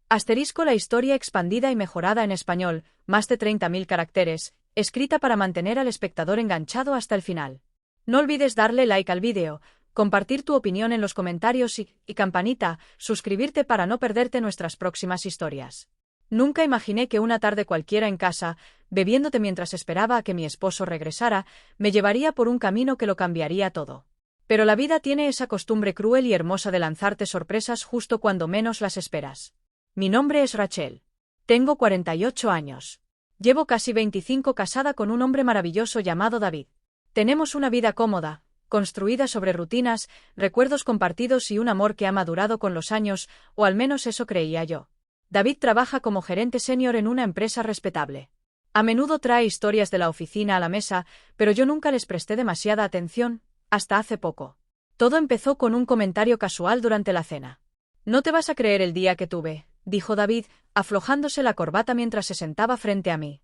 Asterisco la historia expandida y mejorada en español, más de 30.000 caracteres, escrita para mantener al espectador enganchado hasta el final. No olvides darle like al vídeo, compartir tu opinión en los comentarios y campanita, suscribirte para no perderte nuestras próximas historias. Nunca imaginé que una tarde cualquiera en casa, bebiéndote mientras esperaba a que mi esposo regresara, me llevaría por un camino que lo cambiaría todo. Pero la vida tiene esa costumbre cruel y hermosa de lanzarte sorpresas justo cuando menos las esperas. Mi nombre es Rachel. Tengo 48 años. Llevo casi 25 casada con un hombre maravilloso llamado David. Tenemos una vida cómoda, construida sobre rutinas, recuerdos compartidos y un amor que ha madurado con los años, o al menos eso creía yo. David trabaja como gerente senior en una empresa respetable. A menudo trae historias de la oficina a la mesa, pero yo nunca les presté demasiada atención, hasta hace poco. Todo empezó con un comentario casual durante la cena. «No te vas a creer el día que tuve», dijo David, aflojándose la corbata mientras se sentaba frente a mí.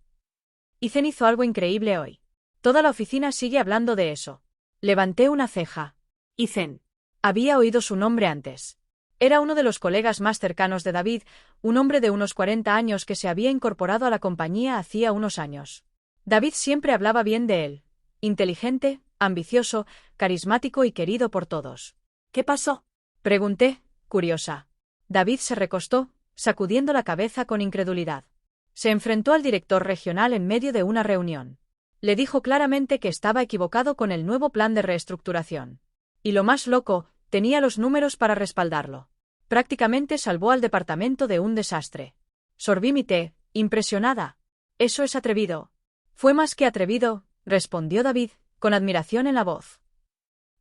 «Ethan hizo algo increíble hoy. Toda la oficina sigue hablando de eso». Levanté una ceja. Ethan. Había oído su nombre antes. Era uno de los colegas más cercanos de David, un hombre de unos 40 años que se había incorporado a la compañía hacía unos años. David siempre hablaba bien de él. Inteligente, ambicioso, carismático y querido por todos. «¿Qué pasó?», pregunté, curiosa. David se recostó, sacudiendo la cabeza con incredulidad. Se enfrentó al director regional en medio de una reunión. Le dijo claramente que estaba equivocado con el nuevo plan de reestructuración. Y lo más loco, tenía los números para respaldarlo. Prácticamente salvó al departamento de un desastre. Sorbí mi té, impresionada. «Eso es atrevido». «Fue más que atrevido», respondió David, con admiración en la voz.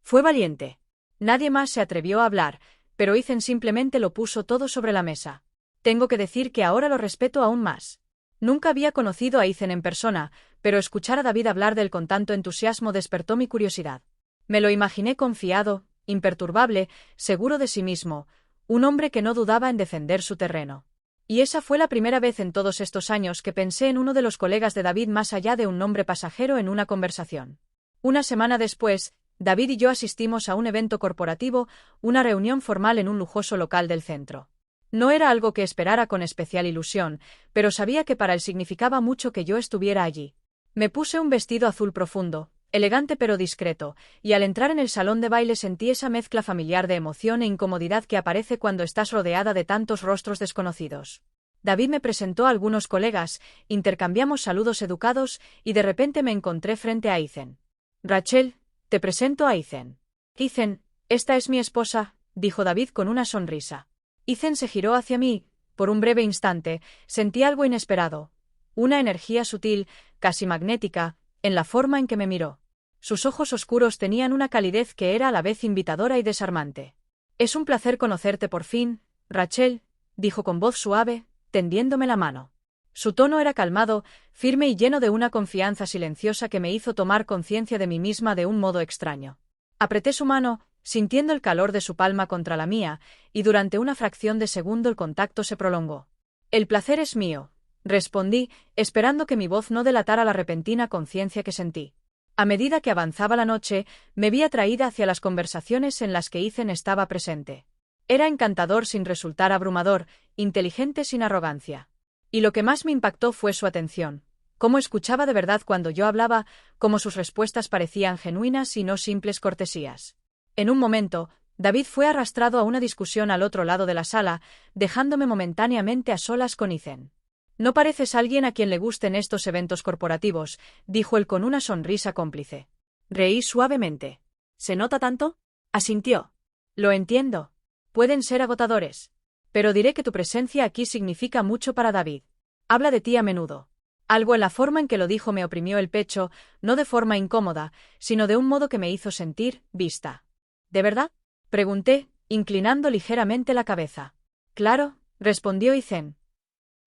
«Fue valiente. Nadie más se atrevió a hablar, pero Ethan simplemente lo puso todo sobre la mesa. Tengo que decir que ahora lo respeto aún más. Nunca había conocido a Ethan en persona, pero escuchar a David hablar de él con tanto entusiasmo despertó mi curiosidad. Me lo imaginé confiado, imperturbable, seguro de sí mismo, un hombre que no dudaba en defender su terreno. Y esa fue la primera vez en todos estos años que pensé en uno de los colegas de David más allá de un nombre pasajero en una conversación. Una semana después, David y yo asistimos a un evento corporativo, una reunión formal en un lujoso local del centro. No era algo que esperara con especial ilusión, pero sabía que para él significaba mucho que yo estuviera allí. Me puse un vestido azul profundo, elegante pero discreto, y al entrar en el salón de baile sentí esa mezcla familiar de emoción e incomodidad que aparece cuando estás rodeada de tantos rostros desconocidos. David me presentó a algunos colegas, intercambiamos saludos educados, y de repente me encontré frente a Ethan. «Rachel, te presento a Ethan». «Ethan, esta es mi esposa», dijo David con una sonrisa. Ethan se giró hacia mí. Por un breve instante, sentí algo inesperado. Una energía sutil, casi magnética, en la forma en que me miró. Sus ojos oscuros tenían una calidez que era a la vez invitadora y desarmante. «Es un placer conocerte por fin, Rachel», dijo con voz suave, tendiéndome la mano. Su tono era calmado, firme y lleno de una confianza silenciosa que me hizo tomar conciencia de mí misma de un modo extraño. Apreté su mano, sintiendo el calor de su palma contra la mía, y durante una fracción de segundo el contacto se prolongó. «El placer es mío», respondí, esperando que mi voz no delatara la repentina conciencia que sentí. A medida que avanzaba la noche, me vi atraída hacia las conversaciones en las que Ethan estaba presente. Era encantador sin resultar abrumador, inteligente sin arrogancia. Y lo que más me impactó fue su atención. Cómo escuchaba de verdad cuando yo hablaba, cómo sus respuestas parecían genuinas y no simples cortesías. En un momento, David fue arrastrado a una discusión al otro lado de la sala, dejándome momentáneamente a solas con Ethan. «No pareces alguien a quien le gusten estos eventos corporativos», dijo él con una sonrisa cómplice. Reí suavemente. «¿Se nota tanto?», asintió. «Lo entiendo. Pueden ser agotadores. Pero diré que tu presencia aquí significa mucho para David. Habla de ti a menudo». Algo en la forma en que lo dijo me oprimió el pecho, no de forma incómoda, sino de un modo que me hizo sentir vista. «¿De verdad?», pregunté, inclinando ligeramente la cabeza. «Claro», respondió Ethan.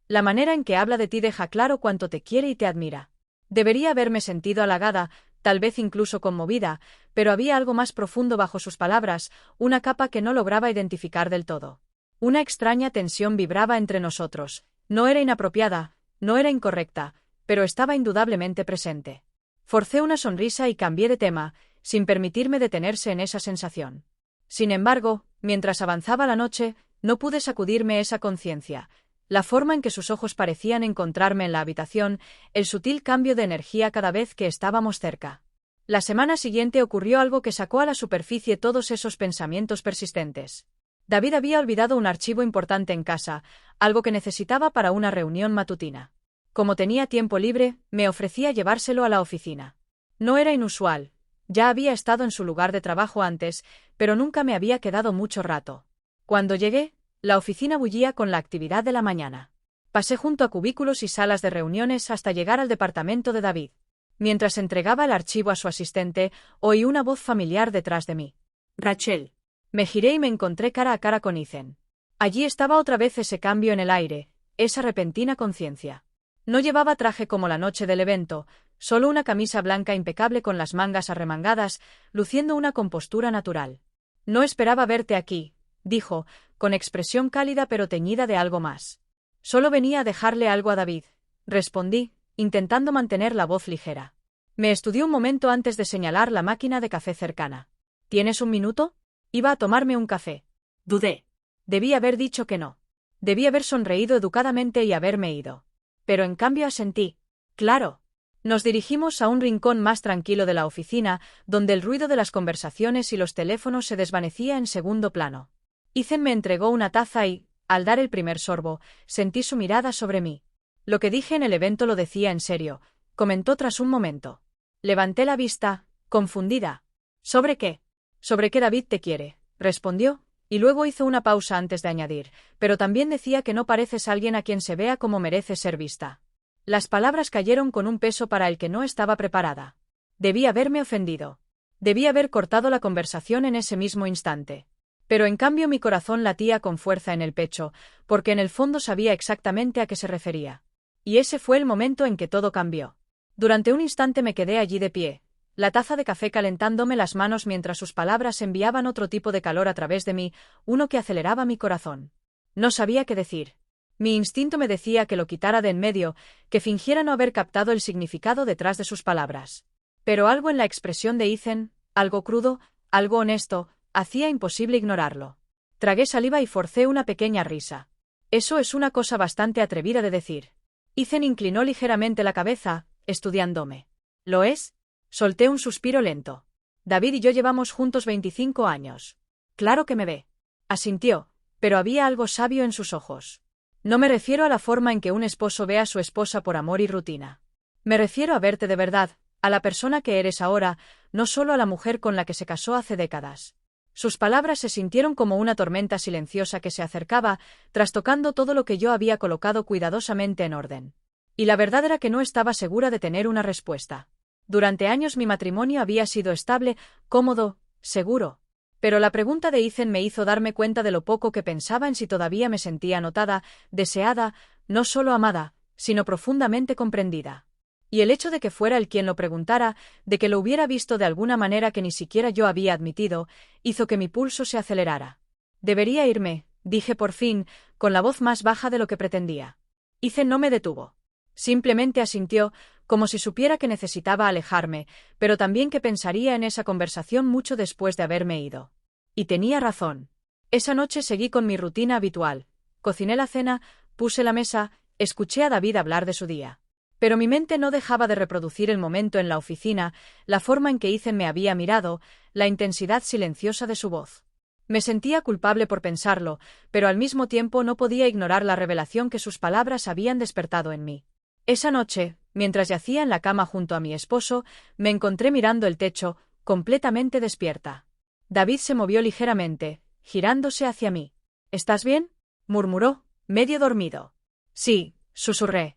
«La manera en que habla de ti deja claro cuánto te quiere y te admira». Debería haberme sentido halagada, tal vez incluso conmovida, pero había algo más profundo bajo sus palabras, una capa que no lograba identificar del todo. Una extraña tensión vibraba entre nosotros. No era inapropiada, no era incorrecta, pero estaba indudablemente presente. Forcé una sonrisa y cambié de tema, sin permitirme detenerse en esa sensación. Sin embargo, mientras avanzaba la noche, No pude sacudirme esa conciencia. La forma en que sus ojos parecían encontrarme en la habitación, el sutil cambio de energía cada vez que estábamos cerca. La semana siguiente ocurrió algo que sacó a la superficie todos esos pensamientos persistentes. David había olvidado un archivo importante en casa, algo que necesitaba para una reunión matutina. Como tenía tiempo libre, me ofrecía llevárselo a la oficina. No era inusual. Ya había estado en su lugar de trabajo antes, pero nunca me había quedado mucho rato. Cuando llegué, la oficina bullía con la actividad de la mañana. Pasé junto a cubículos y salas de reuniones hasta llegar al departamento de David. Mientras entregaba el archivo a su asistente, oí una voz familiar detrás de mí. «Rachel». Me giré y me encontré cara a cara con Ethan. Allí estaba otra vez ese cambio en el aire, esa repentina conciencia. No llevaba traje como la noche del evento, solo una camisa blanca impecable con las mangas arremangadas, luciendo una compostura natural. «No esperaba verte aquí», dijo, con expresión cálida pero teñida de algo más. «Solo venía a dejarle algo a David», respondí, intentando mantener la voz ligera. Me estudió un momento antes de señalar la máquina de café cercana. «¿Tienes un minuto?» Iba a tomarme un café. Dudé. Debí haber dicho que no. Debí haber sonreído educadamente y haberme ido. Pero en cambio asentí. «Claro». Nos dirigimos a un rincón más tranquilo de la oficina, donde el ruido de las conversaciones y los teléfonos se desvanecía en segundo plano. Ethan me entregó una taza y, al dar el primer sorbo, sentí su mirada sobre mí. «Lo que dije en el evento lo decía en serio», comentó tras un momento. Levanté la vista, confundida. «¿Sobre qué?» «Sobre qué David te quiere», respondió, y luego hizo una pausa antes de añadir, «pero también decía que no pareces alguien a quien se vea como merece ser vista». Las palabras cayeron con un peso para el que no estaba preparada. Debí haberme ofendido. Debí haber cortado la conversación en ese mismo instante. Pero en cambio mi corazón latía con fuerza en el pecho, porque en el fondo sabía exactamente a qué se refería. Y ese fue el momento en que todo cambió. Durante un instante me quedé allí de pie, la taza de café calentándome las manos mientras sus palabras enviaban otro tipo de calor a través de mí, uno que aceleraba mi corazón. No sabía qué decir. Mi instinto me decía que lo quitara de en medio, que fingiera no haber captado el significado detrás de sus palabras. Pero algo en la expresión de Ethan, algo crudo, algo honesto, hacía imposible ignorarlo. Tragué saliva y forcé una pequeña risa. «Eso es una cosa bastante atrevida de decir». Ethan inclinó ligeramente la cabeza, estudiándome. «¿Lo es?» Solté un suspiro lento. «David y yo llevamos juntos 25 años. Claro que me ve». Asintió, pero había algo sabio en sus ojos. «No me refiero a la forma en que un esposo ve a su esposa por amor y rutina. Me refiero a verte de verdad, a la persona que eres ahora, no solo a la mujer con la que se casó hace décadas». Sus palabras se sintieron como una tormenta silenciosa que se acercaba, trastocando todo lo que yo había colocado cuidadosamente en orden. Y la verdad era que no estaba segura de tener una respuesta. Durante años mi matrimonio había sido estable, cómodo, seguro. Pero la pregunta de Ethan me hizo darme cuenta de lo poco que pensaba en si todavía me sentía notada, deseada, no solo amada, sino profundamente comprendida. Y el hecho de que fuera él quien lo preguntara, de que lo hubiera visto de alguna manera que ni siquiera yo había admitido, hizo que mi pulso se acelerara. «Debería irme», dije por fin, con la voz más baja de lo que pretendía. Ethan no me detuvo. Simplemente asintió, como si supiera que necesitaba alejarme, pero también que pensaría en esa conversación mucho después de haberme ido. Y tenía razón. Esa noche seguí con mi rutina habitual. Cociné la cena, puse la mesa, escuché a David hablar de su día. Pero mi mente no dejaba de reproducir el momento en la oficina, la forma en que Ethan me había mirado, la intensidad silenciosa de su voz. Me sentía culpable por pensarlo, pero al mismo tiempo no podía ignorar la revelación que sus palabras habían despertado en mí. Esa noche, mientras yacía en la cama junto a mi esposo, me encontré mirando el techo, completamente despierta. David se movió ligeramente, girándose hacia mí. «¿Estás bien?», murmuró, medio dormido. «Sí», susurré.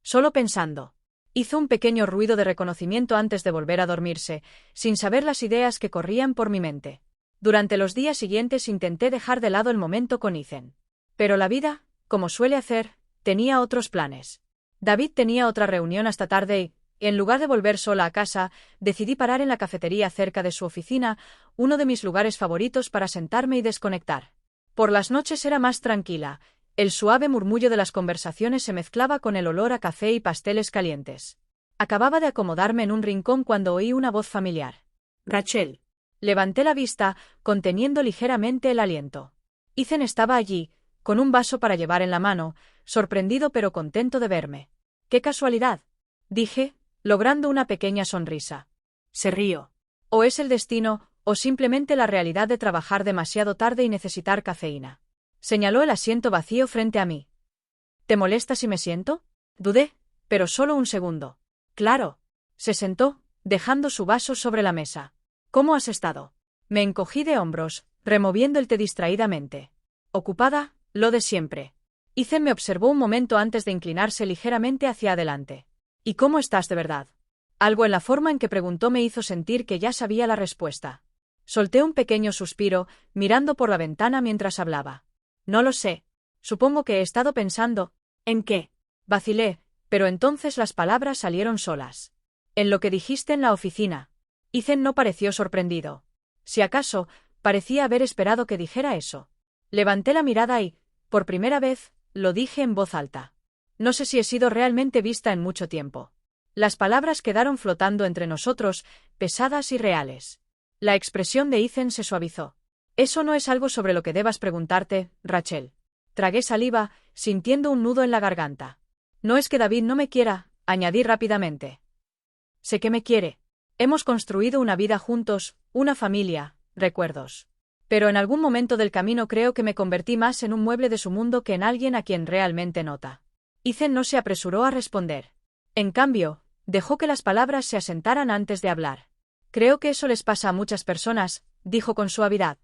«Solo pensando». Hizo un pequeño ruido de reconocimiento antes de volver a dormirse, sin saber las ideas que corrían por mi mente. Durante los días siguientes intenté dejar de lado el momento con Ethan. Pero la vida, como suele hacer, tenía otros planes. David tenía otra reunión hasta tarde y, en lugar de volver sola a casa, decidí parar en la cafetería cerca de su oficina, uno de mis lugares favoritos para sentarme y desconectar. Por las noches era más tranquila. El suave murmullo de las conversaciones se mezclaba con el olor a café y pasteles calientes. Acababa de acomodarme en un rincón cuando oí una voz familiar. «Rachel». Levanté la vista, conteniendo ligeramente el aliento. Ethan estaba allí, con un vaso para llevar en la mano, sorprendido pero contento de verme. ¡Qué casualidad!, dije, logrando una pequeña sonrisa. Se rió. O es el destino, o simplemente la realidad de trabajar demasiado tarde y necesitar cafeína. Señaló el asiento vacío frente a mí. ¿Te molesta si me siento? Dudé, pero solo un segundo. Claro. Se sentó, dejando su vaso sobre la mesa. ¿Cómo has estado? Me encogí de hombros, removiendo el té distraídamente. Ocupada, lo de siempre. Ethan me observó un momento antes de inclinarse ligeramente hacia adelante. ¿Y cómo estás de verdad? Algo en la forma en que preguntó me hizo sentir que ya sabía la respuesta. Solté un pequeño suspiro, mirando por la ventana mientras hablaba. No lo sé. Supongo que he estado pensando. ¿En qué? Vacilé, pero entonces las palabras salieron solas. En lo que dijiste en la oficina. Ethan no pareció sorprendido. Si acaso, parecía haber esperado que dijera eso. Levanté la mirada y, por primera vez, lo dije en voz alta. No sé si he sido realmente vista en mucho tiempo. Las palabras quedaron flotando entre nosotros, pesadas y reales. La expresión de Ethan se suavizó. Eso no es algo sobre lo que debas preguntarte, Rachel. Tragué saliva, sintiendo un nudo en la garganta. No es que David no me quiera, añadí rápidamente. Sé que me quiere. Hemos construido una vida juntos, una familia, recuerdos. Pero en algún momento del camino creo que me convertí más en un mueble de su mundo que en alguien a quien realmente nota. Ethan no se apresuró a responder. En cambio, dejó que las palabras se asentaran antes de hablar. Creo que eso les pasa a muchas personas, dijo con suavidad.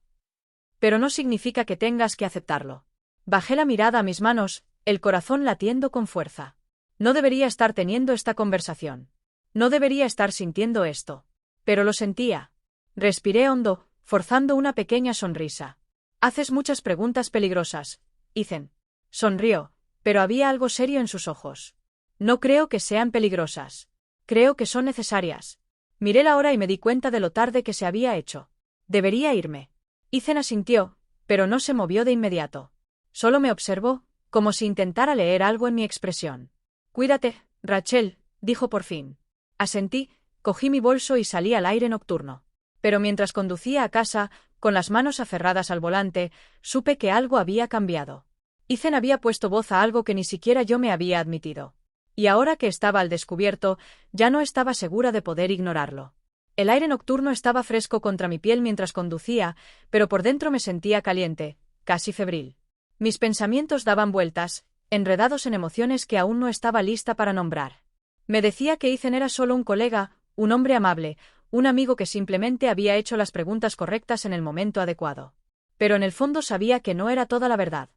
Pero no significa que tengas que aceptarlo. Bajé la mirada a mis manos, el corazón latiendo con fuerza. No debería estar teniendo esta conversación. No debería estar sintiendo esto. Pero lo sentía. Respiré hondo, forzando una pequeña sonrisa. Haces muchas preguntas peligrosas, Ethan. Sonrió, pero había algo serio en sus ojos. No creo que sean peligrosas. Creo que son necesarias. Miré la hora y me di cuenta de lo tarde que se había hecho. Debería irme. Ethan asintió, pero no se movió de inmediato. Solo me observó, como si intentara leer algo en mi expresión. Cuídate, Rachel, dijo por fin. Asentí, cogí mi bolso y salí al aire nocturno. Pero mientras conducía a casa, con las manos aferradas al volante, supe que algo había cambiado. Ethan había puesto voz a algo que ni siquiera yo me había admitido. Y ahora que estaba al descubierto, ya no estaba segura de poder ignorarlo. El aire nocturno estaba fresco contra mi piel mientras conducía, pero por dentro me sentía caliente, casi febril. Mis pensamientos daban vueltas, enredados en emociones que aún no estaba lista para nombrar. Me decía que Ethan era solo un colega, un hombre amable, un amigo que simplemente había hecho las preguntas correctas en el momento adecuado. Pero en el fondo sabía que no era toda la verdad.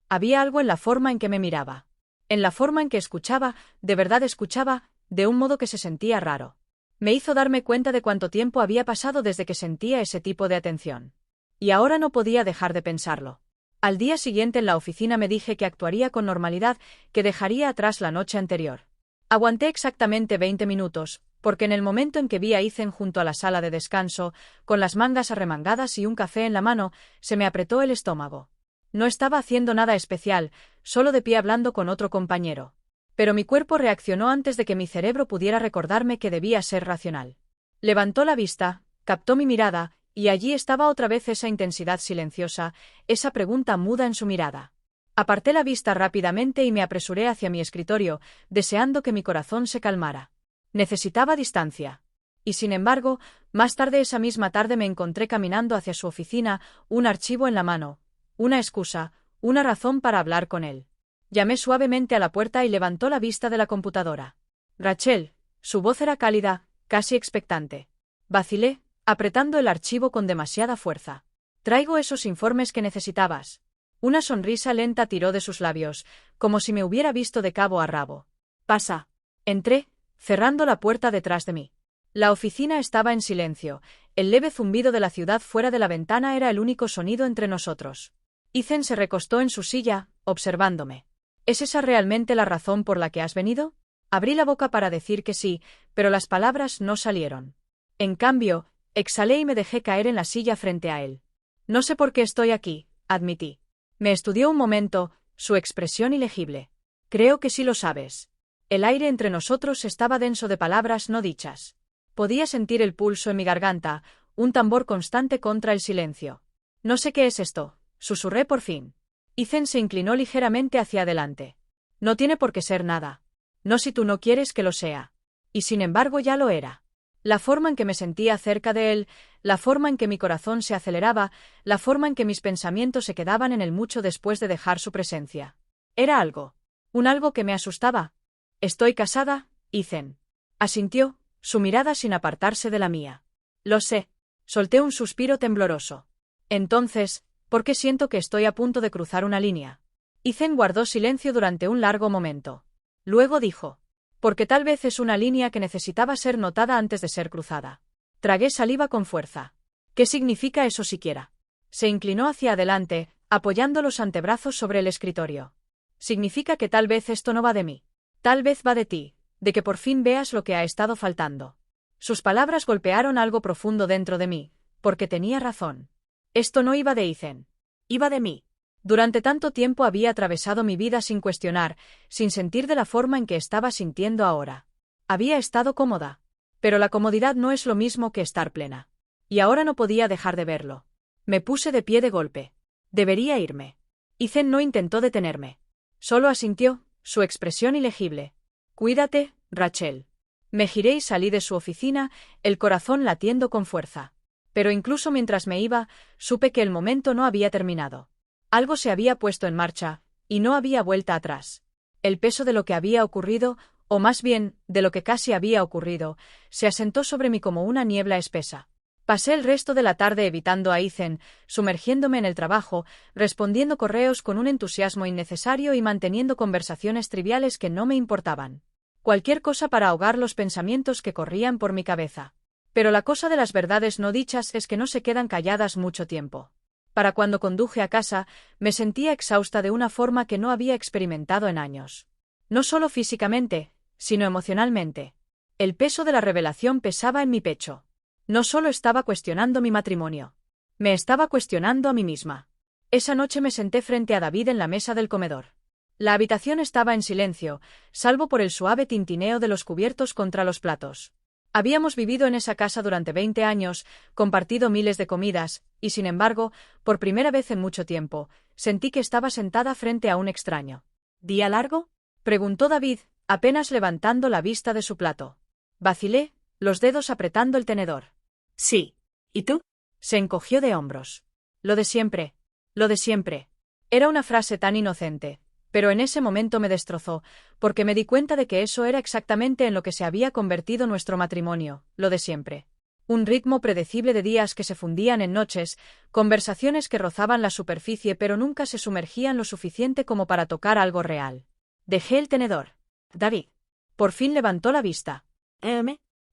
Había algo en la forma en que me miraba. En la forma en que escuchaba, de verdad escuchaba, de un modo que se sentía raro. Me hizo darme cuenta de cuánto tiempo había pasado desde que sentía ese tipo de atención. Y ahora no podía dejar de pensarlo. Al día siguiente en la oficina me dije que actuaría con normalidad, que dejaría atrás la noche anterior. Aguanté exactamente 20 minutos, porque en el momento en que vi a Ethan junto a la sala de descanso, con las mangas arremangadas y un café en la mano, se me apretó el estómago. No estaba haciendo nada especial, solo de pie hablando con otro compañero. Pero mi cuerpo reaccionó antes de que mi cerebro pudiera recordarme que debía ser racional. Levantó la vista, captó mi mirada, y allí estaba otra vez esa intensidad silenciosa, esa pregunta muda en su mirada. Aparté la vista rápidamente y me apresuré hacia mi escritorio, deseando que mi corazón se calmara. Necesitaba distancia. Y sin embargo, más tarde esa misma tarde me encontré caminando hacia su oficina, un archivo en la mano, una excusa, una razón para hablar con él. Llamé suavemente a la puerta y levantó la vista de la computadora. Rachel, su voz era cálida, casi expectante. Vacilé, apretando el archivo con demasiada fuerza. Traigo esos informes que necesitabas. Una sonrisa lenta tiró de sus labios, como si me hubiera visto de cabo a rabo. Pasa. Entré, cerrando la puerta detrás de mí. La oficina estaba en silencio, el leve zumbido de la ciudad fuera de la ventana era el único sonido entre nosotros. Ethan se recostó en su silla, observándome. ¿Es esa realmente la razón por la que has venido? Abrí la boca para decir que sí, pero las palabras no salieron. En cambio, exhalé y me dejé caer en la silla frente a él. No sé por qué estoy aquí, admití. Me estudió un momento, su expresión ilegible. Creo que sí lo sabes. El aire entre nosotros estaba denso de palabras no dichas. Podía sentir el pulso en mi garganta, un tambor constante contra el silencio. No sé qué es esto, susurré por fin. Ethan se inclinó ligeramente hacia adelante. No tiene por qué ser nada. No si tú no quieres que lo sea. Y sin embargo ya lo era. La forma en que me sentía cerca de él, la forma en que mi corazón se aceleraba, la forma en que mis pensamientos se quedaban en él mucho después de dejar su presencia. Era algo. Un algo que me asustaba. Estoy casada, Ethan. Asintió, su mirada sin apartarse de la mía. Lo sé. Solté un suspiro tembloroso. Entonces, ¿por qué siento que estoy a punto de cruzar una línea? Ethan guardó silencio durante un largo momento. Luego dijo. Porque tal vez es una línea que necesitaba ser notada antes de ser cruzada. Tragué saliva con fuerza. ¿Qué significa eso siquiera? Se inclinó hacia adelante, apoyando los antebrazos sobre el escritorio. Significa que tal vez esto no va de mí. Tal vez va de ti, de que por fin veas lo que ha estado faltando. Sus palabras golpearon algo profundo dentro de mí, porque tenía razón. Esto no iba de Ethan. Iba de mí. Durante tanto tiempo había atravesado mi vida sin cuestionar, sin sentir de la forma en que estaba sintiendo ahora. Había estado cómoda. Pero la comodidad no es lo mismo que estar plena. Y ahora no podía dejar de verlo. Me puse de pie de golpe. Debería irme. Ethan no intentó detenerme. Solo asintió, su expresión ilegible. Cuídate, Rachel. Me giré y salí de su oficina, el corazón latiendo con fuerza. Pero incluso mientras me iba, supe que el momento no había terminado. Algo se había puesto en marcha, y no había vuelta atrás. El peso de lo que había ocurrido, o más bien, de lo que casi había ocurrido, se asentó sobre mí como una niebla espesa. Pasé el resto de la tarde evitando a Ethan, sumergiéndome en el trabajo, respondiendo correos con un entusiasmo innecesario y manteniendo conversaciones triviales que no me importaban. Cualquier cosa para ahogar los pensamientos que corrían por mi cabeza. Pero la cosa de las verdades no dichas es que no se quedan calladas mucho tiempo. Para cuando conduje a casa, me sentía exhausta de una forma que no había experimentado en años. No solo físicamente, sino emocionalmente. El peso de la revelación pesaba en mi pecho. No solo estaba cuestionando mi matrimonio. Me estaba cuestionando a mí misma. Esa noche me senté frente a David en la mesa del comedor. La habitación estaba en silencio, salvo por el suave tintineo de los cubiertos contra los platos. Habíamos vivido en esa casa durante 20 años, compartido miles de comidas, y sin embargo, por primera vez en mucho tiempo, sentí que estaba sentada frente a un extraño. ¿Día largo?, preguntó David, apenas levantando la vista de su plato. Vacilé, los dedos apretando el tenedor. Sí. ¿Y tú? Se encogió de hombros. Lo de siempre. Lo de siempre. Era una frase tan inocente. Pero en ese momento me destrozó, porque me di cuenta de que eso era exactamente en lo que se había convertido nuestro matrimonio, lo de siempre. Un ritmo predecible de días que se fundían en noches, conversaciones que rozaban la superficie pero nunca se sumergían lo suficiente como para tocar algo real. Dejé el tenedor. David. Por fin levantó la vista.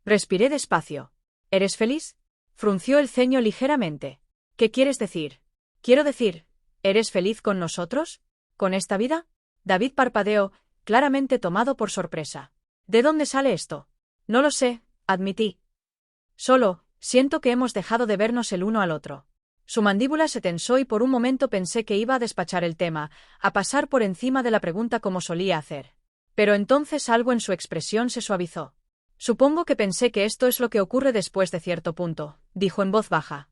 Respiré despacio. ¿Eres feliz? Frunció el ceño ligeramente. ¿Qué quieres decir? Quiero decir, ¿eres feliz con nosotros? ¿Con esta vida? David parpadeó, claramente tomado por sorpresa. ¿De dónde sale esto? No lo sé, admití. Solo, siento que hemos dejado de vernos el uno al otro. Su mandíbula se tensó y por un momento pensé que iba a despachar el tema, a pasar por encima de la pregunta como solía hacer. Pero entonces algo en su expresión se suavizó. Supongo que pensé que esto es lo que ocurre después de cierto punto, dijo en voz baja.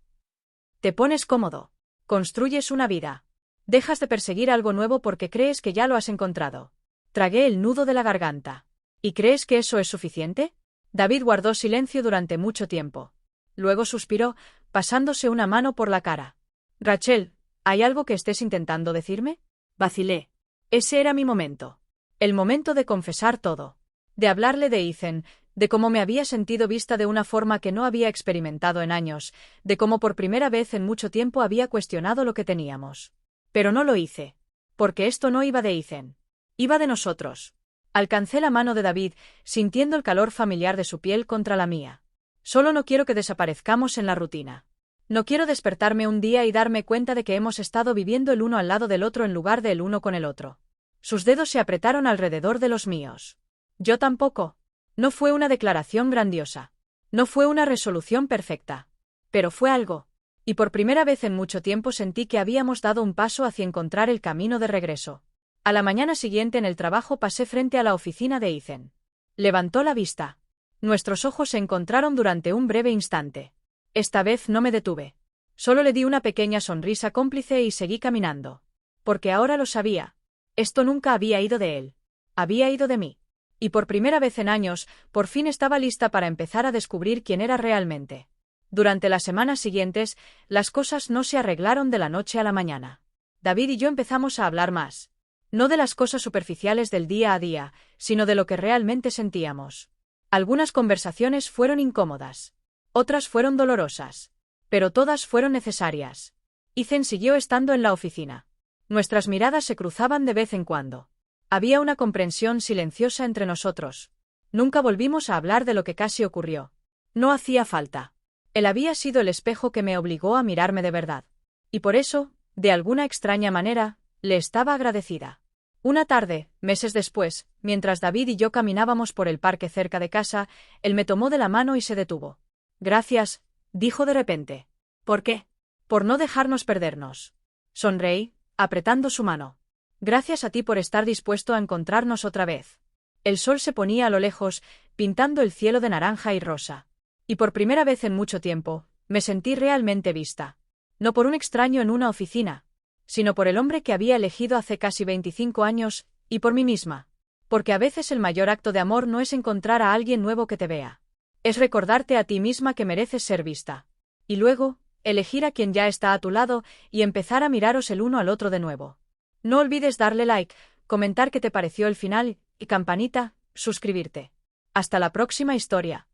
Te pones cómodo. Construyes una vida. Dejas de perseguir algo nuevo porque crees que ya lo has encontrado. Tragué el nudo de la garganta. ¿Y crees que eso es suficiente? David guardó silencio durante mucho tiempo. Luego suspiró, pasándose una mano por la cara. Rachel, ¿hay algo que estés intentando decirme? Vacilé. Ese era mi momento. El momento de confesar todo. De hablarle de Ethan, de cómo me había sentido vista de una forma que no había experimentado en años, de cómo por primera vez en mucho tiempo había cuestionado lo que teníamos. Pero no lo hice. Porque esto no iba de Ethan. Iba de nosotros. Alcancé la mano de David, sintiendo el calor familiar de su piel contra la mía. Solo no quiero que desaparezcamos en la rutina. No quiero despertarme un día y darme cuenta de que hemos estado viviendo el uno al lado del otro en lugar de el uno con el otro. Sus dedos se apretaron alrededor de los míos. Yo tampoco. No fue una declaración grandiosa. No fue una resolución perfecta. Pero fue algo. Y por primera vez en mucho tiempo sentí que habíamos dado un paso hacia encontrar el camino de regreso. A la mañana siguiente en el trabajo pasé frente a la oficina de Ethan. Levantó la vista. Nuestros ojos se encontraron durante un breve instante. Esta vez no me detuve. Solo le di una pequeña sonrisa cómplice y seguí caminando. Porque ahora lo sabía. Esto nunca había ido de él. Había ido de mí. Y por primera vez en años, por fin estaba lista para empezar a descubrir quién era realmente. Durante las semanas siguientes, las cosas no se arreglaron de la noche a la mañana. David y yo empezamos a hablar más. No de las cosas superficiales del día a día, sino de lo que realmente sentíamos. Algunas conversaciones fueron incómodas. Otras fueron dolorosas. Pero todas fueron necesarias. Ethan siguió estando en la oficina. Nuestras miradas se cruzaban de vez en cuando. Había una comprensión silenciosa entre nosotros. Nunca volvimos a hablar de lo que casi ocurrió. No hacía falta. Él había sido el espejo que me obligó a mirarme de verdad. Y por eso, de alguna extraña manera, le estaba agradecida. Una tarde, meses después, mientras David y yo caminábamos por el parque cerca de casa, él me tomó de la mano y se detuvo. Gracias, dijo de repente. ¿Por qué? Por no dejarnos perdernos. Sonreí, apretando su mano. Gracias a ti por estar dispuesto a encontrarnos otra vez. El sol se ponía a lo lejos, pintando el cielo de naranja y rosa. Y por primera vez en mucho tiempo, me sentí realmente vista. No por un extraño en una oficina, sino por el hombre que había elegido hace casi 25 años, y por mí misma. Porque a veces el mayor acto de amor no es encontrar a alguien nuevo que te vea. Es recordarte a ti misma que mereces ser vista. Y luego, elegir a quien ya está a tu lado y empezar a miraros el uno al otro de nuevo. No olvides darle like, comentar qué te pareció el final, y campanita, suscribirte. Hasta la próxima historia.